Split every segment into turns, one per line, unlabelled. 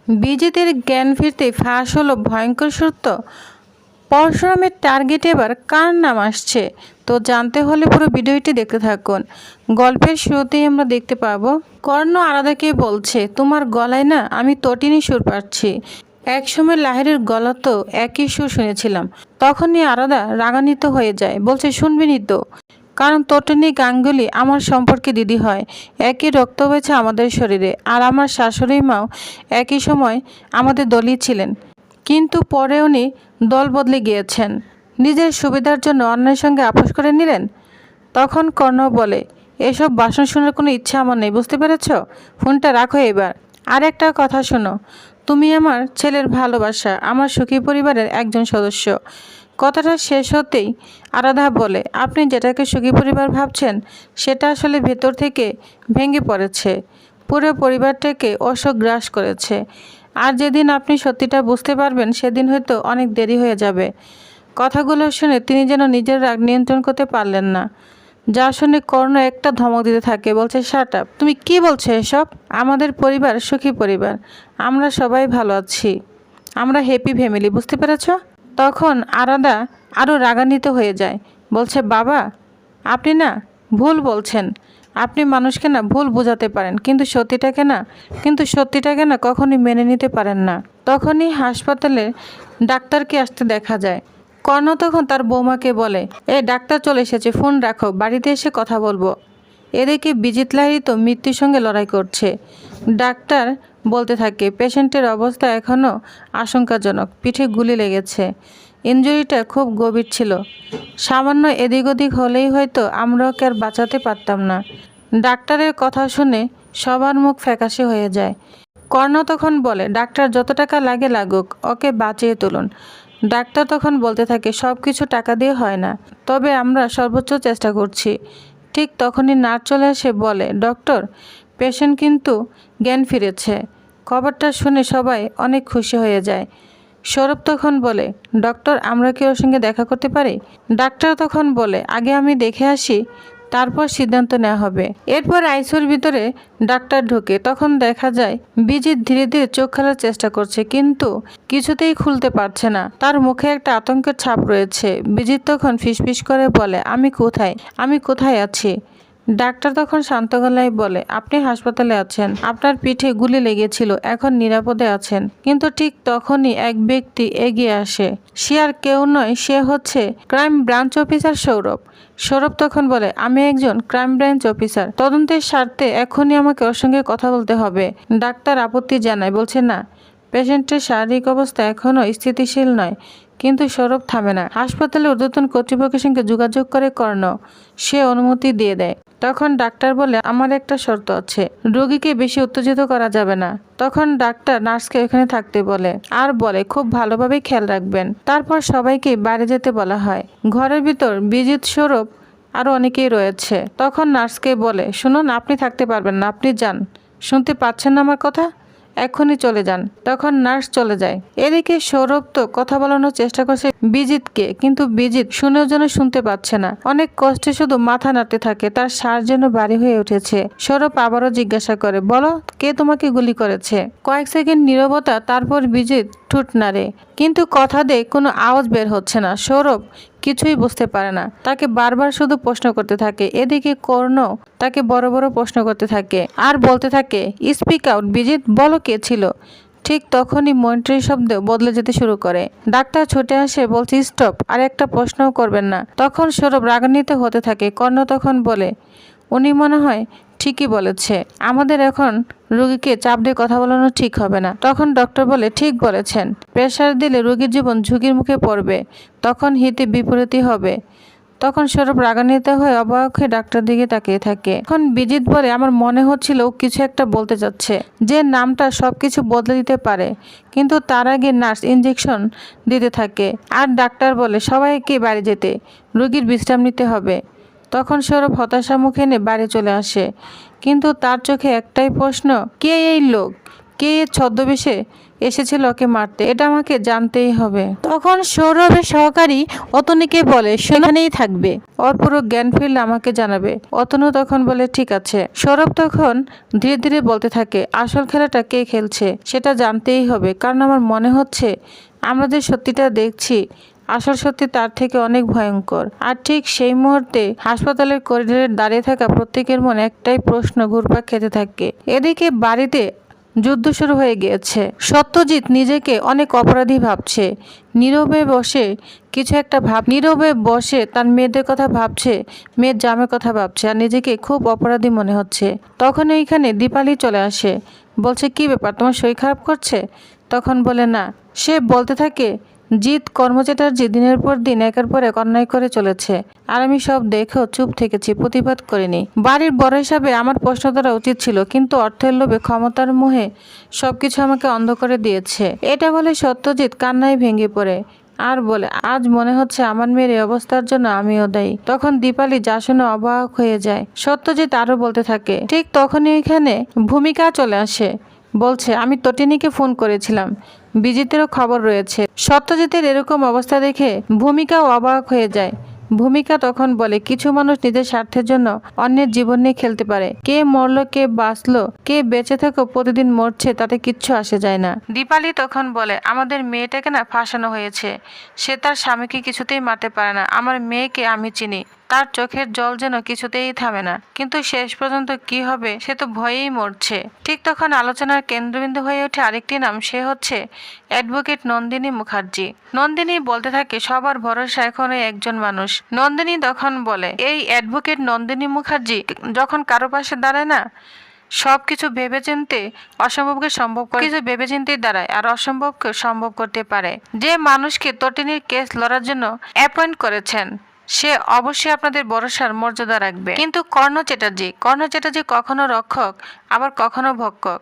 বিজেতের জ্ঞান ফিরতেই ফাঁস হলো ভয়ঙ্কর সত্য। পরশুরামের টার্গেটে এবার কার নাম আসছে? তো জানতে হলে পুরো ভিডিওটি দেখতে থাকুন। গল্পের শুরুতেই আমরা দেখতে পাবো কর্ণ আরাধাকে বলছে, তোমার গলায় না আমি তটিনী সুর পাচ্ছি। একসময় লাহিড়ীর গলা তো একই সুর শুনেছিলাম। তখনই আরাধা রাগান্বিত হয়ে যায়, বলছে শুনবিনি তো, কারণ তটিনী গাঙ্গুলি আমার সম্পর্কে দিদি হয়। একই রক্ত বইছে আমাদের শরীরে, আর আমার শাশুড়ি মাও একই সময় আমাদের দলই ছিলেন, কিন্তু পরে উনি দল বদলে গিয়েছেন, নিজের সুবিধার জন্য অন্যের সঙ্গে আপোষ করে নিলেন। তখন কর্ণ বলে, এসব ভাষণ শোনার কোনো ইচ্ছা আমার নেই, বুঝতে পেরেছ? ফোনটা রাখো এবার। আর একটা কথা শোনো, তুমি আমার ছেলের ভালোবাসা, আমার সুখী পরিবারের একজন সদস্য। কথাটা শেষ হতেই আরাধা বলে, আপনি যেটাকে সুখী পরিবার ভাবছেন সেটা আসলে ভেতর থেকে ভেঙে পড়েছে, পুরো পরিবারটাকে অসুখ গ্রাস করেছে। আর যেদিন আপনি সত্যিটা বুঝতে পারবেন সেদিন হয়তো অনেক দেরি হয়ে যাবে। কথাগুলো শুনে তিনি যেন নিজের রাগ নিয়ন্ত্রণ করতে পারলেন না। যা শুনে কর্ণ একটা ধমক দিতে থাকে, বলছে, শাট আপ, তুমি কি বলছো এসব? আমাদের পরিবার সুখী পরিবার, আমরা সবাই ভালো আছি, আমরা হ্যাপি ফ্যামিলি, বুঝতে পেরেছ? তখন আরাধা আরও রাগান্বিত হয়ে যায়, বলছে, বাবা আপনি না ভুল বলছেন। আপনি মানুষকে না ভুল বোঝাতে পারেন, কিন্তু সত্যিটাকে না কখনই মেনে নিতে পারেন না। তখনই হাসপাতালে ডাক্তারকে আসতে দেখা যায়। কর্ণ তখন তার বৌমাকে বলে, ডাক্তার চলে এসেছে, ফোন রাখো, বাড়িতে এসে কথা বলবো। এদিকে বিজিত লাহিড়ী তো মৃত্যুর সঙ্গে লড়াই করছে। ডাক্তার বলতে থাকে, পেশেন্টের অবস্থা এখনও আশঙ্কাজনক, পিঠে গুলি লেগেছে, ইনজুরিটা খুব গভীর ছিল, সামান্য এদিক ওদিক হলেই হয়তো আমরা ওকে আর বাঁচাতে পারতাম না। ডাক্তারের কথা শুনে সবার মুখ ফ্যাকাশে হয়ে যায়। কর্ণ তখন বলে, ডাক্তার যত টাকা লাগে লাগুক, ওকে বাঁচিয়ে তুলুন। ডাক্তার তখন বলতে থাকে, সব কিছু টাকা দিয়ে হয় না, তবে আমরা সর্বোচ্চ চেষ্টা করছি। ঠিক তখনই নার্স চলে এসে বলে, ডক্টর, পেশেন্ট কিন্তু জ্ঞান ফিরেছে। খবরটা শুনে সবাই অনেক খুশি হয়ে যায়। সৌরভ তখন বলে, ডক্টর, আমরা কি ওর সঙ্গে দেখা করতে পারি? ডাক্তার তখন বলে, আগে আমি দেখে আসি, তারপর সিদ্ধান্ত নেওয়া হবে। এরপর আইসিইউর ভিতরে ডাক্তার ঢুকে। তখন দেখা যায় বিজিত ধীরে ধীরে চোখ খোলার চেষ্টা করছে, কিন্তু কিছুতেই খুলতে পারছে না। তার মুখে একটা আতঙ্কের ছাপ রয়েছে। বিজিত তখন ফিসফিস করে বলে, আমি কোথায় আছি? ডাক্তার তখন শান্ত গলায় বলে, আপনি হাসপাতালে আছেন, আপনার পিঠে গুলি লেগেছিল, এখন নিরাপদে আছেন। কিন্তু ঠিক তখনই এক ব্যক্তি এগিয়ে আসে। সে আর কেউ নয়, সে হচ্ছে crime branch officer Sourav. Sourav তখন বলে, আমি একজন ক্রাইম ব্রাঞ্চ অফিসার, তদন্তের স্বার্থে এখনই আমাকে ওর সঙ্গে কথা বলতে হবে। ডাক্তার আপত্তি জানায়, বলছে, না, পেশেন্টের শারীরিক অবস্থা এখনও স্থিতিশীল নয়। কিন্তু সৌরভ থামে না। হাসপাতালে ঊর্ধ্বতন কর্তৃপক্ষের সঙ্গে যোগাযোগ করে কর্ণ, সে অনুমতি দিয়ে দেয়। তখন ডাক্তার বলে, আমার একটা শর্ত আছে, রোগীকে বেশি উত্তেজিত করা যাবে না। তখন ডাক্তার নার্সকে ওখানে থাকতে বলে, আর বলে, খুব ভালোভাবে খেয়াল রাখবেন। তারপর সবাইকে বাইরে যেতে বলা হয়। ঘরের ভিতর বিজিত, সৌরভ আরও অনেকেই রয়েছে। তখন নার্সকে বলে, শুনুন, আপনি থাকতে পারবেন না, আপনি যান। শুনতে পাচ্ছেন না আমার কথা? এখনই চলে যান। তখন নার্স চলে যায়। এদিকে সৌরভ তো কথা বলানোর চেষ্টা করছে বিজিতকে, কিন্তু বিজিত শুনেও যেন শুনতে পাচ্ছে না। অনেক কষ্টে শুধু মাথা নাড়তে থাকে, তার শ্বাস যেন ভারী হয়ে উঠেছে। সৌরভ আবারও জিজ্ঞাসা করে, বলো, কে তোমাকে গুলি করেছে? কয়েক সেকেন্ড নীরবতা, তারপর বিজিত ঠোঁট নাড়ে, কিন্তু কথা দিয়ে কোনো আওয়াজ বের হচ্ছে না। সৌরভ কিছুই বুঝতে পারে না, তাকে বারবার শুধু প্রশ্ন করতে থাকে। এদিকে কর্ণ তাকে বড় বড় প্রশ্ন করতে থাকে আর বলতে থাকে, স্পিক আউট বিজিত, বলো কে ছিল? ঠিক তখনই মনিটরের শব্দ বদলে যেতে শুরু করে। ডাক্তার ছুটে আসে, বলছে, স্টপ, আর একটা প্রশ্নও করবেন না। তখন সৌরভ রাগান্বিত হতে থাকে। কর্ণ তখন বলে, উনি মনে হয় ঠিকই বলেছে, আমাদের এখন রোগীকে চাপ দিয়ে কথা বলানো ঠিক হবে না। তখন ডক্টর বলে, ঠিক বলেছেন, প্রেশার দিলে রোগীর জীবন ঝুঁকির মুখে পড়বে, তখন হিতে বিপরীতই হবে। তখন সৌরভ রাগান্বিত হয়ে অবাক হয়ে ডাক্তার দিকে তাকিয়ে থাকে। এখন বিজিত বলে, আমার মনে হচ্ছিল ও কিছু একটা বলতে যাচ্ছে, যে নামটা সবকিছু বদলে দিতে পারে। কিন্তু তার আগে নার্স ইঞ্জেকশন দিতে থাকে, আর ডাক্তার বলে সবাইকে বাড়ি যেতে, রোগীর বিশ্রাম নিতে হবে। তখন সৌরভ হতাশা মুখে নিয়ে বাড়ি চলে আসে, কিন্তু তার চোখে একটাই প্রশ্ন, কে এই লোক? কে ছদ্মবেশে এসেছিল ওকে মারতে, এটা আমাকে জানতেই হবে। তখন সৌরভের সহকারী অতনুকে বলে সেখানেই থাকবে, ওর পুরো জ্ঞান ফিরলে আমাকে জানাবে। অতনু তখন বলে ঠিক আছে। সৌরভ তখন ধীরে ধীরে বলতে থাকে আসল খেলাটা কে খেলছে সেটা জানতেই হবে, কারণ আমার মনে হচ্ছে আমরা যে সত্যিটা দেখছি আসল সত্যি তার থেকে অনেক ভয়ঙ্কর। আর ঠিক সেই মুহূর্তে হাসপাতালের করিডোরে দাঁড়িয়ে থাকা প্রত্যেকের মনে একটাই প্রশ্ন ঘুরপাক খেতে থাকে। এদিকে বাড়িতে যুদ্ধ শুরু হয়ে গিয়েছে। সত্যজিৎ নিজেকে অনেক অপরাধী ভাবছে, নীরবে বসে নীরবে বসে তার মেয়েদের কথা ভাবছে, মেয়ের জামের কথা ভাবছে, আর নিজেকে খুব অপরাধী মনে হচ্ছে। তখন এইখানে দীপালি চলে আসে, বলছে কি ব্যাপার, তোমার শরীর খারাপ করছে? তখন বলে না। সে বলতে থাকে জিৎ কর্মচারী দিনের পর দিন একের পর এক অন্যায় করে চলেছে, আর আমি সব দেখেও চুপ থেকেছি, প্রতিবাদ করিনি। বাড়ির বড় হিসাবে আমার প্রশ্ন করা উচিত ছিল, কিন্তু অর্থের লোভে ক্ষমতার মোহে সবকিছু আমাকে অন্ধ করে দিয়েছে। এটা বলে সত্যজিৎ কান্নায় ভেঙে পড়ে আর বলে আজ মনে হচ্ছে আমার মেয়ের এই অবস্থার জন্য আমিও দায়ী। তখন দীপালি যা শুনে অবাক হয়ে যায়। সত্যজিৎ আরো বলতে থাকে ঠিক তখনই এখানে ভূমিকা চলে আসে, বলছে আমি তটিনীকে ফোন করেছিলাম, বিজিতেরও খবর রয়েছে। সত্যজিতের এরকম অবস্থা দেখে ভূমিকাও অবাক হয়ে যায়। ভূমিকা তখন বলে কিছু মানুষ নিজের স্বার্থের জন্য অন্যের জীবন নিয়ে খেলতে পারে, কে মরলো কে বাঁচলো কে বেঁচে থাকো প্রতিদিন মরছে তাতে কিচ্ছু আসে যায় না। দীপালি তখন বলে আমাদের মেয়েটাকে না ফাঁসানো হয়েছে, সে তার স্বামীকে কিছুতেই মারতে পারে না। আমার মেয়েকে আমি চিনি, তার চোখের জল যেন কিছুতেই থামে না, কিন্তু শেষ পর্যন্ত কি হবে সে তো ভয়েই মরছে। ঠিক তখন আলোচনার কেন্দ্রবিন্দু হয়ে ওঠে আরেকটি নাম, সে হচ্ছে অ্যাডভোকেট নন্দিনী মুখার্জি। নন্দিনী বলতে থাকে সবার ভরসা এখন একজন মানুষ। নন্দিনী তখন বলে এই অ্যাডভোকেট নন্দিনী মুখার্জি যখন কারো পাশে দাঁড়ায় না, সবকিছু ভেবেচিন্তে অসম্ভবকে সম্ভব করে, কিছু ভেবেচিন্তেই দাঁড়ায় আর অসম্ভবকে সম্ভব করতে পারে। যে মানুষকে তটিনীর কেস লড়ার জন্য অ্যাপয়েন্ট করেছেন সে অবশ্যই আপনাদের ভরসার মর্যাদা রাখবে। কিন্তু কর্ণ চ্যাটার্জি কখনো রক্ষক আবার কখনো ভক্ষক,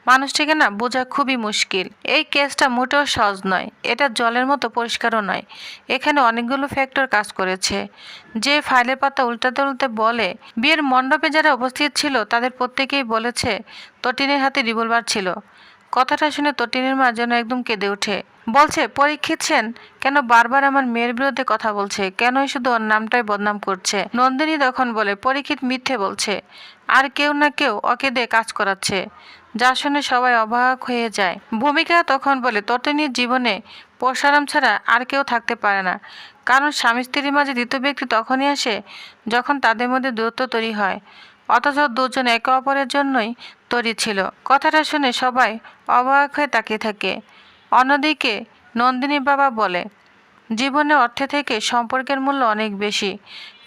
মানুষটিকে না বোঝা খুবই মুশকিল। এই কেসটা মোটেও সহজ নয়, এটা জলের মতো পরিষ্কারও নয়। এখানে অনেকগুলো ফ্যাক্টর কাজ করেছে। যে ফাইলের পাতা উল্টাতে উল্টে বলে বিয়ের মণ্ডপে যারা উপস্থিত ছিল তাদের প্রত্যেকেই বলেছে তটিনের হাতে রিভলভার ছিল। কথাটা শুনে তটিনের মা যেন একদম কেঁদে ওঠে, বলছে পরীক্ষিত সেন কেন বারবার আমার মেয়ের বিরুদ্ধে কথা বলছে, কেনই শুধু ওর নামটাই বদনাম করছে। নন্দিনী তখন বলে পরীক্ষিত মিথ্যে বলছে, আর কেউ না কেউ ওকে দিয়ে কাজ করাচ্ছে, যা শুনে সবাই অবাক হয়ে যায়। ভূমিকা তখন বলে তটিনীর জীবনে পরশুরাম ছাড়া আর কেউ থাকতে পারে না, কারণ স্বামী স্ত্রীর মাঝে দ্বিতীয় ব্যক্তি তখনই আসে যখন তাদের মধ্যে দূরত্ব তৈরি হয়, অথচ দুজন একে অপরের জন্যই তৈরি ছিল। কথাটা শুনে সবাই অবাক হয়ে তাকিয়ে থাকে। অন্যদিকে নন্দিনীর বাবা বলে জীবনে অর্থে থেকে সম্পর্কের মূল্য অনেক বেশি,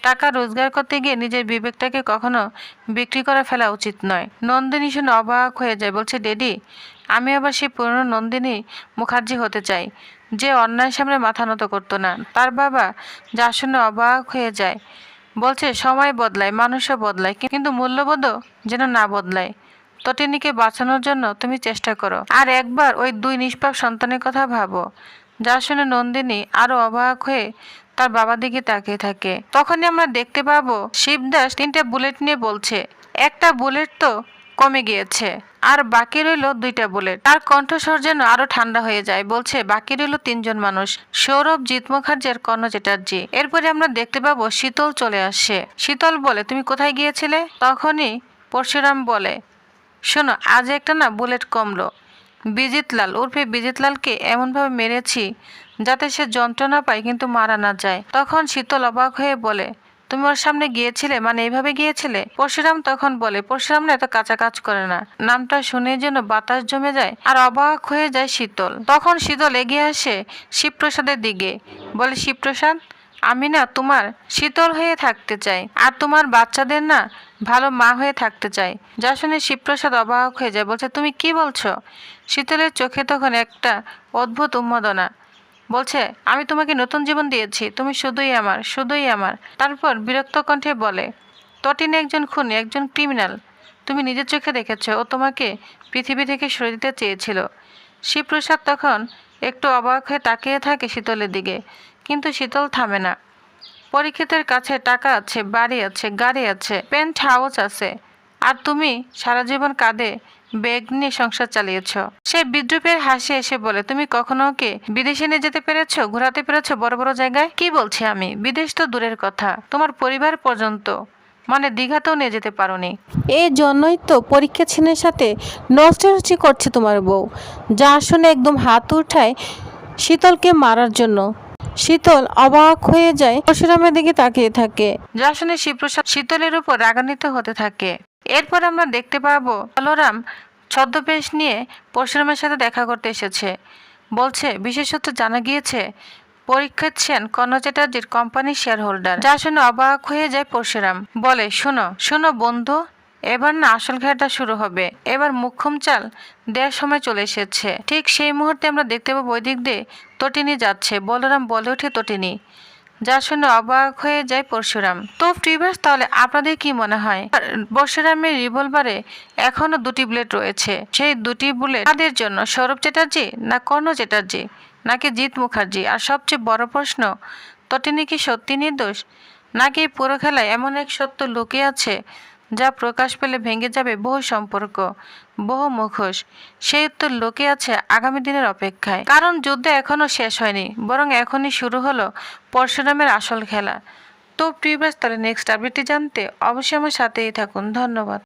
টাকা রোজগার করতে গিয়ে নিজের বিবেকটাকে কখনো বিক্রি করে ফেলা উচিত নয়। নন্দিনী শুনে অবাক হয়ে যায়, বলছে ডেডি আমি আবার সেই পুরনো নন্দিনী মুখার্জি হতে চাই যে অন্যায়ের সামনে মাথা নত করতো না। তার বাবা যা শুনে অবাক হয়ে যায়, বলছে সময় বদলায় মানুষও বদলায়, কিন্তু মূল্যবোধও যেন না বদলায়। তটিনীকে বাঁচানোর জন্য তুমি চেষ্টা করো, আর একবার ওই দুই নিষ্পাপ সন্তানের কথা ভাবো। যা শুনে নন্দিনী আরো অবাক হয়ে তার বাবার দিকে তাকিয়ে থাকে। তখনই আমরা দেখতে পাবো শিবদাস 3টে বুলেট নিয়ে বলছে একটা বুলেট তো কমে গিয়েছে আর বাকি রইল 2টা বুলেট। তার কণ্ঠস্বর যেন আরো ঠান্ডা হয়ে যায়, বলছে বাকি রইল 3জন মানুষ, সৌরভ, জিৎ মুখার্জি আর কর্ণ চ্যাটার্জি। এরপরে আমরা দেখতে পাবো শীতল চলে আসে। শীতল বলে তুমি কোথায় গিয়েছিলে? তখনই পরশুরাম বলে শোনো আজ একটা না বুলেট কমলো, বিজিতলাল উর্ফে বিজিতলালকে এমনভাবে মেরেছি যাতে সে যন্ত্রণা পায় কিন্তু মারা না যায়। তখন শীতল অবাক হয়ে বলে তুমি ওর সামনে গিয়েছিলে, মানে এইভাবে গিয়েছিলে? পরশুরাম তখন বলে পরশুরাম না এত কাঁচা কাজ করে না। নামটা শুনে যেন বাতাস জমে যায় আর অবাক হয়ে যায় শীতল। তখন শীতল এগিয়ে আসে শিবপ্রসাদের দিকে, বলে শিবপ্রসাদ আমি না তোমার শীতল হয়ে থাকতে চাই আর তোমার বাচ্চাদের না ভালো মা হয়ে থাকতে চাই। যা শুনে শিবপ্রসাদ অবাক হয়ে যায়, বলছে তুমি কি বলছো? শীতলের চোখে তখন একটা অদ্ভুত উন্মাদনা, বলছে আমি তোমাকে নতুন জীবন দিয়েছি, তুমি শুধুই আমার, শুধুই আমার। তারপর বিরক্ত কণ্ঠে বলে তটিনী একজন খুনি, একজন ক্রিমিনাল, তুমি নিজের চোখে দেখেছো ও তোমাকে পৃথিবী থেকে সরে দিতে চেয়েছিল। শিবপ্রসাদ তখন একটু অবাক হয়ে তাকিয়ে থাকে শীতলের দিকে, কিন্তু শীতল থামে না। পরীক্ষিতের কাছে টাকা আছে, বাড়ি আছে, গাড়ি আছে, পেন্ট হাউস আছে, আর তুমি সারা জীবন কাঁধে ব্যাগ নিয়ে সংসার চালিয়েছ। সে বিদ্রুপের হাসি এসে বলে, তুমি কখনো ওকে বিদেশে নিয়ে যেতে পেরেছো, ঘোরাতে পেরেছো বড় বড় জায়গায়? কি বলছি আমি, বিদেশ তো দূরের কথা, তোমার পরিবার পর্যন্ত মানে দীঘাতেও নিয়ে যেতে পারোনি। এই জন্যই তো পরীক্ষা ছিনের সাথে নষ্টাচি করছে তোমার বউ। যা শুনে একদম হাত উঠায় শীতলকে মারার জন্য। শীতল অবাক হয়ে যায়, পরশুরামের দিকে তাকিয়ে থাকে। যা শুনে শিবপ্রসাদ শীতলের উপর রাগান্বিত হতে থাকে। এরপর আমরা দেখতে পাবো বলরাম ছদ্মবেশ নিয়ে পরশুরামের সাথে দেখা করতে এসেছে। বলছে, বিশেষত জানা গিয়েছে পরীক্ষিত সেন কর্ণ চ্যাটার্জির কোম্পানির শেয়ার হোল্ডার। যা শুনে অবাক হয়ে যায় পরশুরাম। বলে, শোনো শোনো বন্ধু, এবার না আসল খেলাটা শুরু হবে। এবার মুখ্যম চাল দেওয়ার সময় চলে এসেছে। ঠিক সেই মুহূর্তে আমরা দেখতে পাবো ওই দিক দিয়ে তটিনী যাচ্ছে। বলরাম বলে ওঠে, তটিনী। যা শুনে অবাক হয়ে যায় পরশুরাম। তো প্রিভার্স, তাহলে আপনাদের কি মনে হয় পরশুরামের রিভলভারে এখনো 2টি বুলেট রয়েছে? সেই 2টি বুলেট কাদের জন্য? সৌরভ চ্যাটার্জি না কর্ণ চ্যাটার্জি নাকি জিৎ মুখার্জি? আর সবচেয়ে বড় প্রশ্ন, তটিনী কি সত্যি নির্দোষ নাকি পুরো খেলায় এমন এক সত্য লুকিয়ে আছে যা প্রকাশ পেলে ভেঙে যাবে বহু সম্পর্ক, বহু মুখোশ? সেই উত্তর লুকিয়ে আছে আগামী দিনের অপেক্ষায়। কারণ যুদ্ধ এখনো শেষ হয়নি, বরং এখনই শুরু হলো পরশুরামের আসল খেলা। তো প্রিভিয়াস, তাহলে নেক্সট আপডেটটি জানতে অবশ্যই আমার সাথেই থাকুন। ধন্যবাদ।